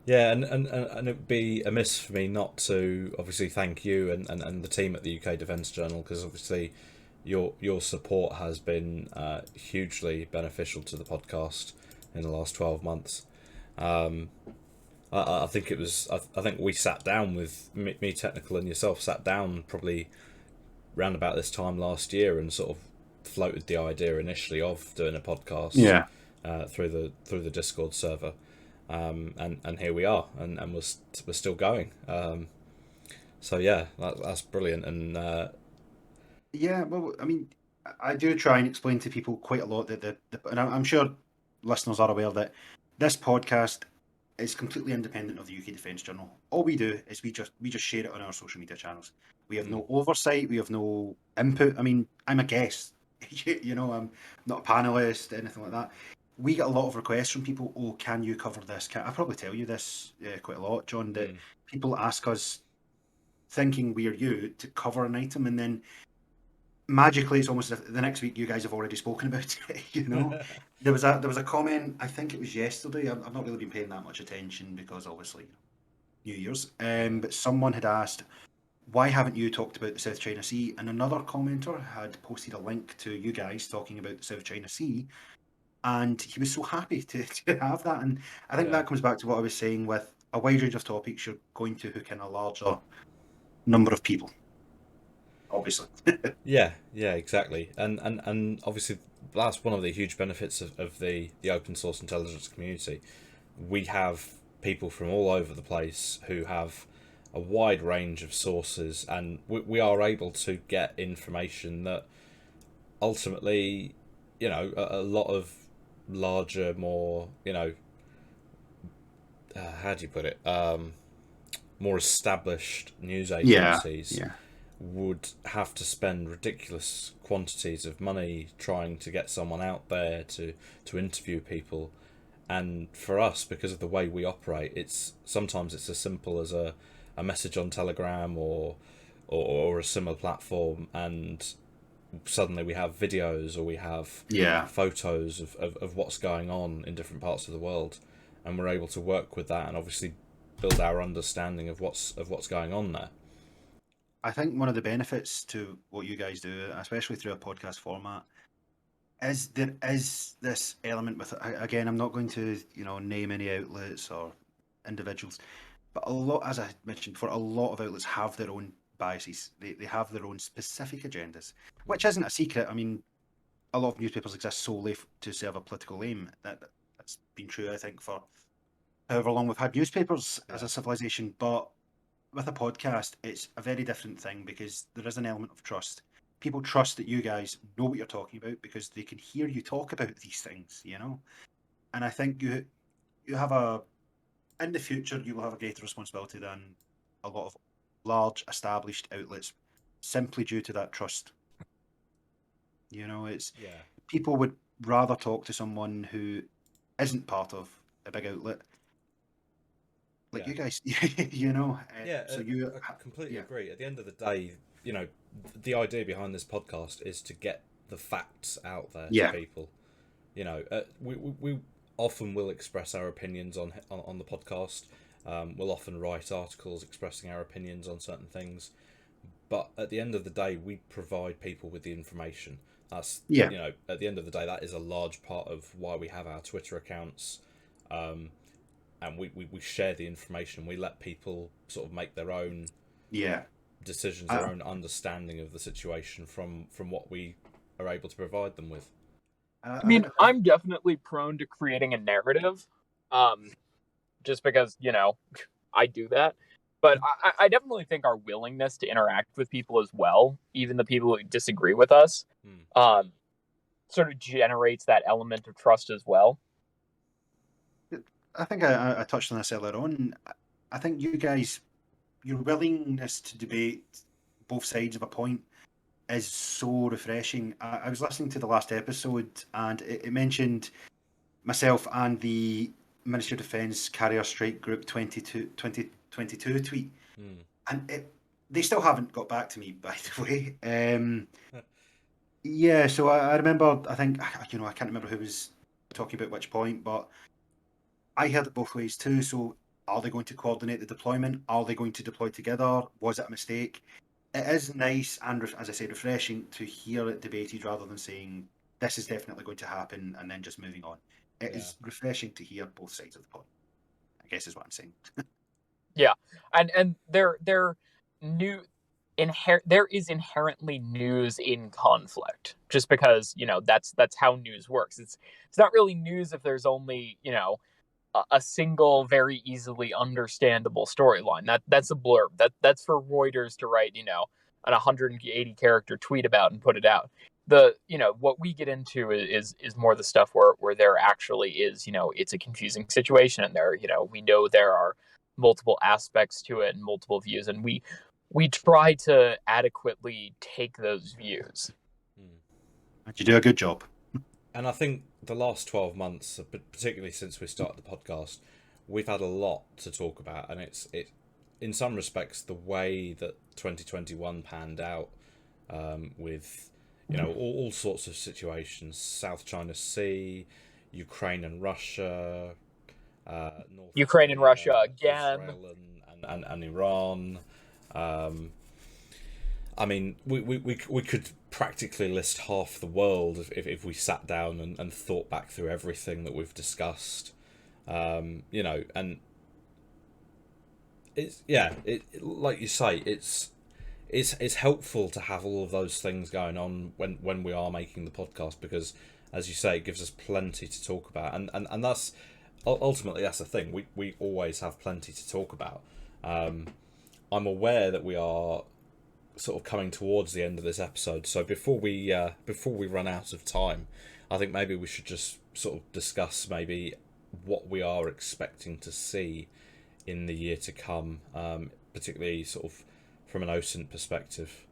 Yeah, and it'd be amiss for me not to obviously thank you and the team at the UK Defence Journal, because obviously your support has been hugely beneficial to the podcast in the last 12 months. I think it was. I think we sat down with me, Technical, and yourself sat down probably round about this time last year and sort of floated the idea initially of doing a podcast through the Discord server, and here we are, and we're still going. So yeah, that's brilliant, and well, I mean, I do try and explain to people quite a lot that and I'm sure listeners are aware that this podcast is completely independent of the UK Defence Journal. All we do is we just share it on our social media channels. We have no oversight. We have no input. I mean, I'm a guest. I'm not a panelist, anything like that. We get a lot of requests from people. Oh, can you cover this? I probably tell you this quite a lot, John, that people ask us, thinking we are you, to cover an item, and then magically it's almost the next week you guys have already spoken about it. There was a comment, I think it was yesterday. I've not really been paying that much attention because obviously New Year's, but someone had asked, why haven't you talked about the South China Sea? And another commenter had posted a link to you guys talking about the South China Sea, and he was so happy to have that. And I think that comes back to what I was saying, with a wide range of topics, you're going to hook in a larger number of people, obviously. yeah, exactly, and obviously that's one of the huge benefits of the open source intelligence community. We have people from all over the place who have a wide range of sources, and we are able to get information that ultimately, a lot of larger, more how do you put it? More established news Yeah, agencies yeah, would have to spend ridiculous quantities of money trying to get someone out there to interview people. And for us, because of the way we operate, it's sometimes it's as simple as a message on Telegram or a similar platform, and suddenly we have videos or we have yeah. photos of what's going on in different parts of the world, and we're able to work with that and obviously build our understanding of what's going on there. I think one of the benefits to what you guys do, especially through a podcast format, is there is this element with, again, I'm not going to, name any outlets or individuals, but a lot, as I mentioned before, a lot of outlets have their own biases. They have their own specific agendas, which isn't a secret. I mean, a lot of newspapers exist solely to serve a political aim. That's been true, I think, for however long we've had newspapers as Yeah, a civilization. But with a podcast, it's a very different thing because there is an element of trust. People trust that you guys know what you're talking about because they can hear you talk about these things. And I think you have a in the future you will have a greater responsibility than a lot of large established outlets simply due to that trust. It's yeah, people would rather talk to someone who isn't part of a big outlet like yeah. you guys. Yeah, So you, I completely yeah, agree. At the end of the day, the idea behind this podcast is to get the facts out there to yeah, people. We often will express our opinions on the podcast. We'll often write articles expressing our opinions on certain things. But at the end of the day, we provide people with the information. That's, yeah. at the end of the day, that is a large part of why we have our Twitter accounts. Um, and we share the information. We let people sort of make their own Yeah. decisions, their I, own understanding of the situation from what we are able to provide them with. I mean, I'm definitely prone to creating a narrative, um, just because I do that. But I definitely think our willingness to interact with people as well, even the people who disagree with us, Hmm. um, sort of generates that element of trust as well. I think I touched on this earlier on. I think you guys, your willingness to debate both sides of a point is so refreshing. I was listening to the last episode and it mentioned myself and the Ministry of Defence Carrier Strike Group 2022 tweet. Hmm. And they still haven't got back to me, by the way. Yeah, so I remember, I think, I can't remember who was talking about which point, but I heard it both ways too. So are they going to coordinate the deployment? Are they going to deploy together? Was it a mistake? It is nice and, as I say, refreshing to hear it debated rather than saying this is definitely going to happen and then just moving on. It Yeah. is refreshing to hear both sides of the point, I guess is what I'm saying. Yeah, and they're new. There is inherently news in conflict, just because that's how news works. It's not really news if there's only a single very easily understandable storyline. That's a blurb. That's for Reuters to write an 180 character tweet about and put it out. The what we get into is more the stuff where there actually is it's a confusing situation, and there we know there are multiple aspects to it and multiple views, and we try to adequately take those views. Hmm. And you do a good job. And I think the last 12 months, particularly since we started the podcast, we've had a lot to talk about, and it in some respects the way that 2021 panned out, with all sorts of situations: South China Sea, Ukraine and Russia, North Ukraine and Korea, Russia again. Israel and Iran. Um, I mean, we could practically list half the world if we sat down and thought back through everything that we've discussed. And it's like you say, it's helpful to have all of those things going on when we are making the podcast, because, as you say, it gives us plenty to talk about, and that's ultimately that's the thing. We always have plenty to talk about. I'm aware that we are sort of coming towards the end of this episode, so before we run out of time, I think maybe we should just sort of discuss maybe what we are expecting to see in the year to come, particularly sort of from an Osint perspective.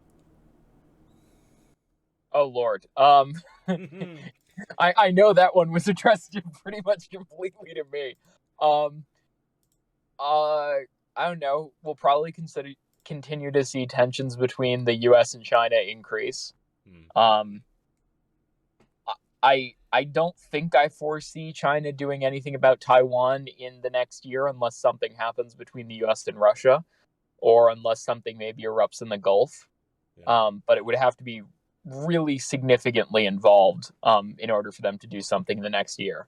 Oh Lord. I know that one was addressed pretty much completely to me. Um, I don't know. We'll probably continue to see tensions between the U.S. and China increase. Um, I don't think I foresee China doing anything about Taiwan in the next year unless something happens between the U.S. and Russia, or unless something maybe erupts in the Gulf. Yeah. But it would have to be really significantly involved in order for them to do something in the next year.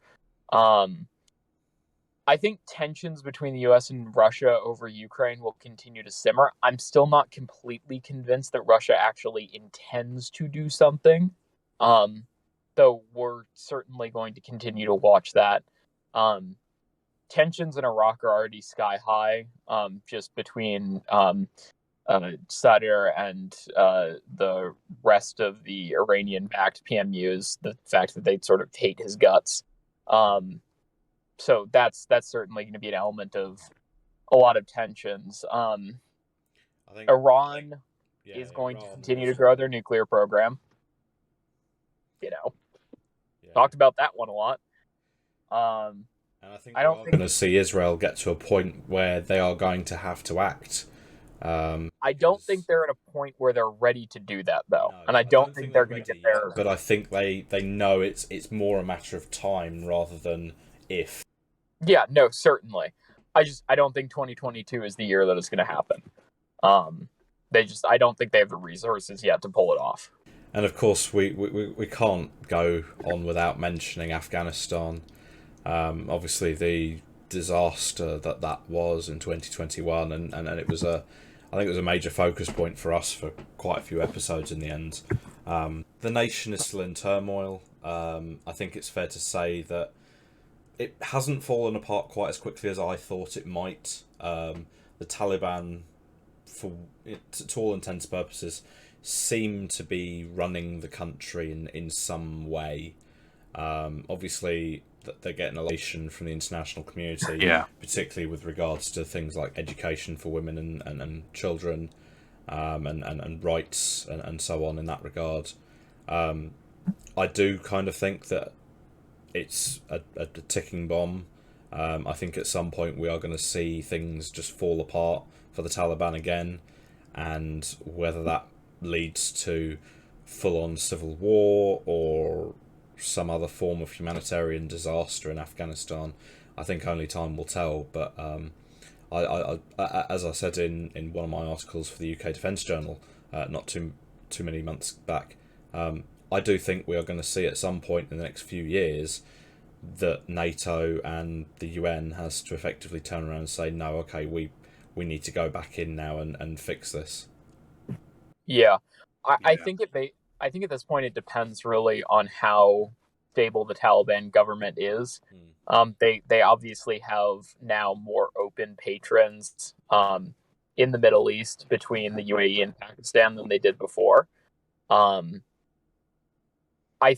I think tensions between the US and Russia over Ukraine will continue to simmer. I'm still not completely convinced that Russia actually intends to do something. Though we're certainly going to continue to watch that. Tensions in Iraq are already sky high, just between Sadr and the rest of the Iranian-backed PMUs. The fact that they sort of hate his guts. So that's certainly going to be an element of a lot of tensions. I think Iran is going to Iran continue to was, grow their nuclear program. Talked about that one a lot. And I think I we don't are think going to see Israel get to a point where they are going to have to act. I don't think they're at a point where they're ready to do that though, No, and I don't think they're going to get there. but I think they know it's more a matter of time rather than if. Yeah, no, certainly. I don't think 2022 is the year that it's going to happen. I don't think they have the resources yet to pull it off. And of course, we can't go on without mentioning Afghanistan. Obviously, the disaster that was in 2021, and it was I think it was a major focus point for us for quite a few episodes in the end. The nation is still in turmoil. I think it's fair to say that it hasn't fallen apart quite as quickly as I thought it might. The Taliban, to all intents and purposes, seem to be running the country in some way. Obviously, they're getting elation from the international community, particularly with regards to things like education for women and children, and rights and so on in that regard. I do kind of think that it's a ticking bomb. I think at some point we are going to see things just fall apart for the Taliban again, and whether that leads to full-on civil war or some other form of humanitarian disaster in Afghanistan, I think only time will tell. But I as I said in one of my articles for the UK Defence Journal, not too many months back, I do think we are going to see at some point in the next few years that NATO and the UN has to effectively turn around and say, no, okay, we need to go back in now and fix this. Yeah, I think I think at this point it depends really on how stable the Taliban government is. They obviously have now more open patrons in the Middle East between the UAE and Pakistan than they did before. I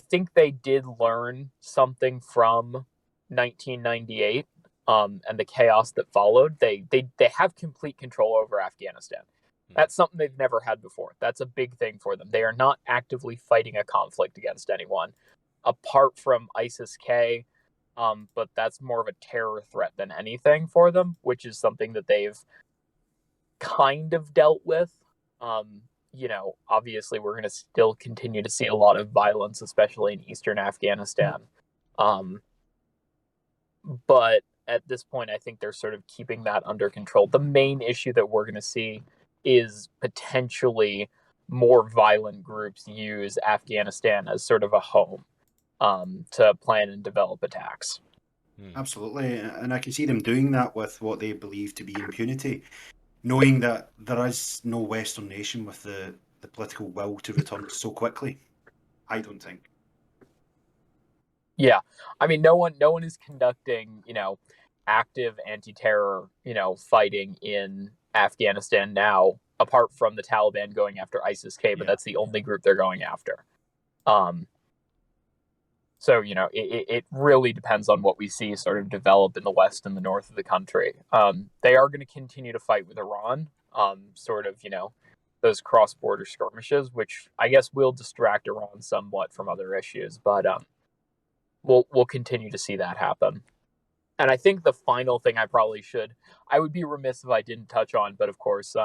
think they did learn something from 1998 and the chaos that followed. They have complete control over Afghanistan. That's something they've never had before. That's a big thing for them. They are not actively fighting a conflict against anyone, apart from ISIS-K, but that's more of a terror threat than anything for them, which is something that they've kind of dealt with. Obviously we're going to still continue to see a lot of violence, especially in eastern Afghanistan. But at this point, I think they're sort of keeping that under control. The main issue that we're going to see is potentially more violent groups use Afghanistan as sort of a home to plan and develop attacks. Absolutely, and I can see them doing that with what they believe to be impunity, knowing that there is no Western nation with the political will to return so quickly. I don't think. Yeah, I mean, no one is conducting, active anti-terror, fighting in Afghanistan now, apart from the Taliban going after ISIS-K, but that's the only group they're going after. So So, it really depends on what we see sort of develop in the west and the north of the country. They are going to continue to fight with Iran, sort of, those cross-border skirmishes, which I guess will distract Iran somewhat from other issues, but we'll continue to see that happen. And I think the final thing I would be remiss if I didn't touch on, but of course,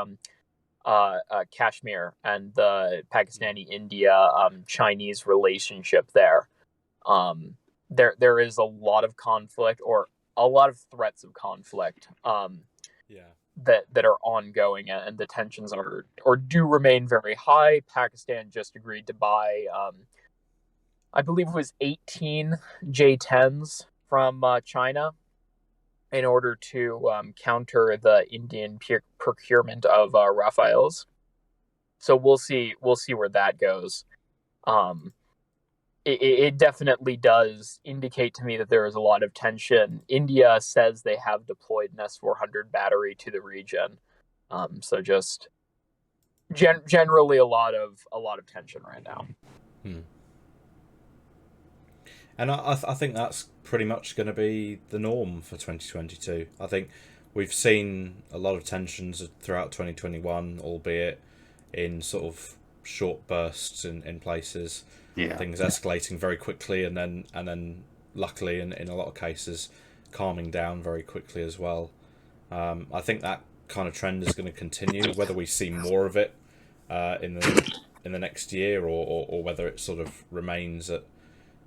Kashmir and the Pakistani-India Chinese relationship there. There is a lot of conflict, or a lot of threats of conflict, Yeah. that are ongoing, and the tensions are or do remain very high. Pakistan just agreed to buy, I believe it was 18 J-10s from China in order to counter the Indian procurement of Rafales. So we'll see where that goes. It definitely does indicate to me that there is a lot of tension. India says they have deployed an S-400 battery to the region, so just generally a lot of tension right now. And I think that's pretty much going to be the norm for 2022. I think we've seen a lot of tensions throughout 2021, albeit in sort of short bursts in places. Yeah. Things escalating very quickly, and then luckily in a lot of cases calming down very quickly as well. I think that kind of trend is going to continue. Whether we see more of it in the next year, or whether it sort of remains at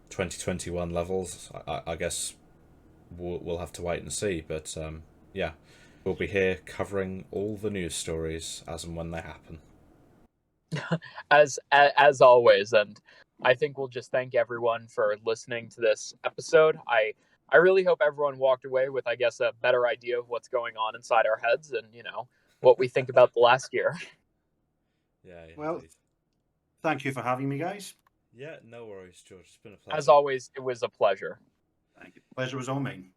2021 levels, I guess we'll have to wait and see. But yeah, we'll be here covering all the news stories as and when they happen. As always, and I think we'll just thank everyone for listening to this episode. I really hope everyone walked away with, I guess, a better idea of what's going on inside our heads, and what we think about the last year. Yeah. Well, indeed. thank you for having me, guys. Yeah, no worries, George. It's been a pleasure. As always, it was a pleasure. Thank you. Pleasure was all mine.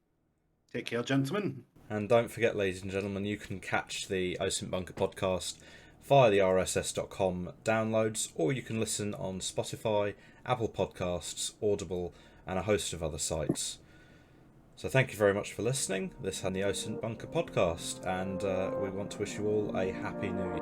Take care, gentlemen. And don't forget, ladies and gentlemen, you can catch the Osint Bunker podcast via the rss.com downloads, or you can listen on Spotify, Apple Podcasts, Audible, and a host of other sites. So thank you very much for listening. This has been the Osint Bunker podcast, and we want to wish you all a happy new year.